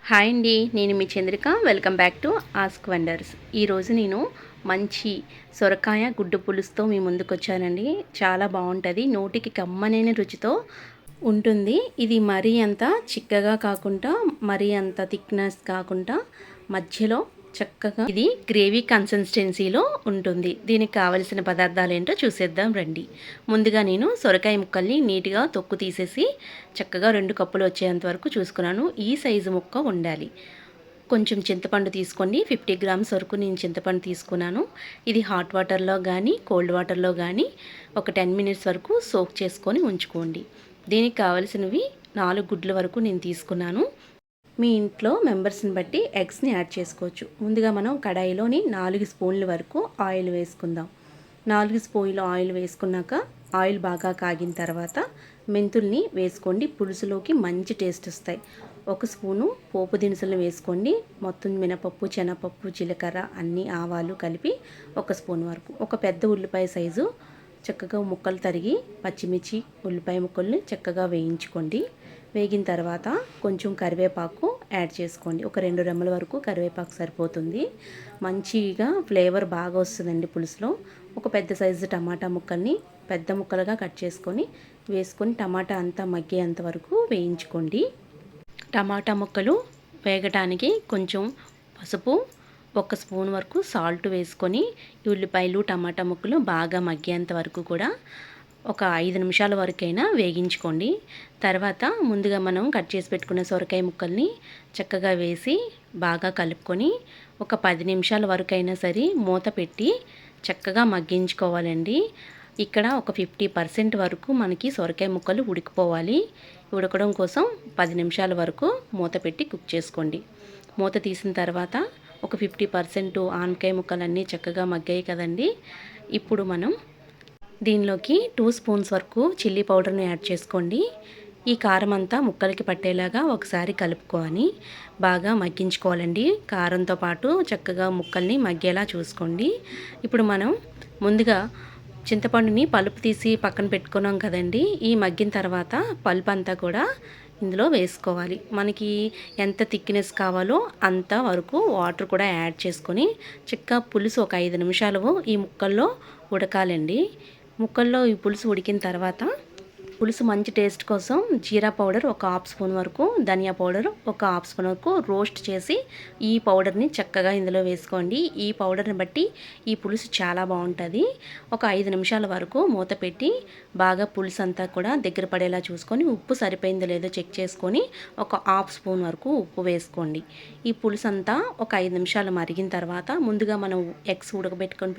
Hi అండి, నేను మీ Chandrika. Welcome back to ask wonders. ఈరోజు నేను మంచి సొరకాయ గుడ్డు పులుసుతో మీ ముందుకు వచ్చానండి. చాలా బాగుంటుంది, నోటికి కమ్మనైన రుచితో ఉంటుంది. ఇది మరీ అంత చిక్కగా కాకుండా మరీ అంత థిక్నెస్ కాకుండా మధ్యలో చక్కగా ఇది గ్రేవీ కన్సిస్టెన్సీలో ఉంటుంది. దీనికి కావలసిన పదార్థాలు ఏంటో చూసేద్దాం రండి. ముందుగా నేను సొరకాయ ముక్కల్ని నీట్గా తొక్కు తీసేసి చక్కగా 2 కప్పులు వచ్చేంత వరకు చూసుకున్నాను. ఈ సైజు ముక్క ఉండాలి. కొంచెం చింతపండు తీసుకోండి. 50 గ్రామ్స్ వరకు నేను చింతపండు తీసుకున్నాను. ఇది హాట్ వాటర్లో కానీ కోల్డ్ వాటర్లో కానీ ఒక 10 మినిట్స్ వరకు సోక్ చేసుకొని ఉంచుకోండి. దీనికి కావలసినవి 4 గుడ్ల వరకు నేను తీసుకున్నాను. మీ ఇంట్లో మెంబర్స్ని బట్టి ఎగ్స్ని యాడ్ చేసుకోవచ్చు. ముందుగా మనం కడాయిలోని 4 స్పూన్ల వరకు ఆయిల్ వేసుకుందాం. 4 స్పూన్లు ఆయిల్ వేసుకున్నాక ఆయిల్ బాగా కాగిన తర్వాత మెంతుల్ని వేసుకోండి. పులుసులోకి మంచి టేస్ట్ వస్తాయి. 1 స్పూను పోపు దినుసులు వేసుకోండి. మొత్తం మినపప్పు, శనగపప్పు, జీలకర్ర అన్ని ఆవాలు కలిపి 1 స్పూన్ వరకు. ఒక పెద్ద ఉల్లిపాయ సైజు చక్కగా ముక్కలు తరిగి పచ్చిమిర్చి, ఉల్లిపాయ ముక్కల్ని చక్కగా వేయించుకోండి. వేగిన తర్వాత కొంచెం కరివేపాకు యాడ్ చేసుకోండి. ఒక 2 రెమ్మల వరకు కరివేపాకు సరిపోతుంది. మంచిగా ఫ్లేవర్ బాగా వస్తుందండి పులుసులో. ఒక పెద్ద సైజు టమాటా ముక్కల్ని పెద్ద ముక్కలుగా కట్ చేసుకొని వేసుకొని టమాటా అంతా మగ్గేంత వరకు వేయించుకోండి. టమాటా ముక్కలు వేగటానికి కొంచెం పసుపు, 1 స్పూన్ వరకు సాల్ట్ వేసుకొని ఉల్లిపాయలు టమాటా ముక్కలు బాగా మగ్గేంత వరకు కూడా ఒక 5 నిమిషాల వరకైనా వేగించుకోండి. తర్వాత ముందుగా మనం కట్ చేసి పెట్టుకున్న సొరకాయ ముక్కల్ని చక్కగా వేసి బాగా కలుపుకొని ఒక 10 నిమిషాల వరకైనా సరే మూత పెట్టి చక్కగా మగ్గించుకోవాలండి. ఇక్కడ ఒక 50% వరకు మనకి సొరకాయ ముక్కలు ఉడికిపోవాలి. ఉడకడం కోసం 10 నిమిషాల వరకు మూత పెట్టి కుక్ చేసుకోండి. మూత తీసిన తర్వాత ఒక 50% ఆనకాయ ముక్కలన్నీ చక్కగా మగ్గాయి కదండి. ఇప్పుడు మనం దీనిలోకి 2 స్పూన్స్ వరకు చిల్లీ పౌడర్ని యాడ్ చేసుకోండి. ఈ కారం అంతా ముక్కలకి పట్టేలాగా ఒకసారి కలుపుకొని బాగా మగ్గించుకోవాలండి. కారంతో పాటు చక్కగా ముక్కల్ని మగ్గేలా చూసుకోండి. ఇప్పుడు మనం ముందుగా చింతపండుని పలుపు తీసి పక్కన పెట్టుకున్నాం కదండి. ఈ మగ్గిన తర్వాత పలుపు అంతా కూడా ఇందులో వేసుకోవాలి. మనకి ఎంత థిక్నెస్ కావాలో అంత వరకు వాటర్ కూడా యాడ్ చేసుకొని చిక్క పులుసు ఒక 5 నిమిషాలు ఈ ముక్కల్లో ఉడకాలండి. ముక్కల్లో ఈ పులుసు ఉడికిన తర్వాత పులుసు మంచి టేస్ట్ కోసం జీరా పౌడర్ ఒక 1/2 స్పూన్ వరకు, ధనియా పౌడర్ ఒక 1/2 స్పూన్ వరకు రోస్ట్ చేసి ఈ పౌడర్ని చక్కగా ఇందులో వేసుకోండి. ఈ పౌడర్ని బట్టి ఈ పులుసు చాలా బాగుంటుంది. ఒక 5 నిమిషాల వరకు మూత పెట్టి బాగా పులుసు అంతా కూడా దగ్గర పడేలా చూసుకొని ఉప్పు సరిపోయిందో లేదో చెక్ చేసుకొని ఒక 1/2 స్పూన్ వరకు ఉప్పు వేసుకోండి. ఈ పులుసు అంతా ఒక 5 నిమిషాలు మరిగిన తర్వాత ముందుగా మనం ఎగ్స్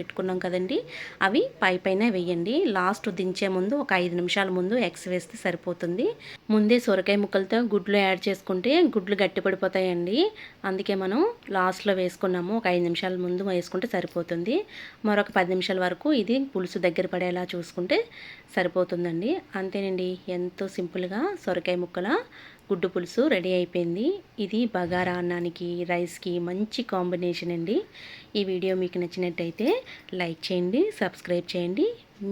పెట్టుకున్నాం కదండి, అవి పైన వేయండి. లాస్ట్ దించే ముందు ఒక 5 నిమిషాల ముందు ఎగ్స్ వేస్తే సరిపోతుంది. ముందే సొరకాయ ముక్కలతో గుడ్లు యాడ్ చేసుకుంటే గుడ్లు గట్టిపడిపోతాయండి. అందుకే మనం లాస్ట్లో వేసుకున్నాము. ఒక 5 నిమిషాల ముందు వేసుకుంటే సరిపోతుంది. మరొక 10 నిమిషాల వరకు ఇది పులుసు దగ్గర పడేలా చూసుకుంటే సరిపోతుందండి. అంతేనండి, ఎంతో సింపుల్గా సొరకాయ ముక్కల గుడ్డు పులుసు రెడీ అయిపోయింది. ఇది బగారా అన్నానికి, రైస్కి మంచి కాంబినేషన్ అండి. ఈ వీడియో మీకు నచ్చినట్టయితే లైక్ చేయండి, సబ్స్క్రైబ్ చేయండి.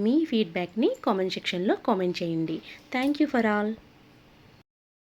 మీ ఫీడ్బ్యాక్ని కామెంట్ సెక్షన్లో కామెంట్ చేయండి. Thank you for all.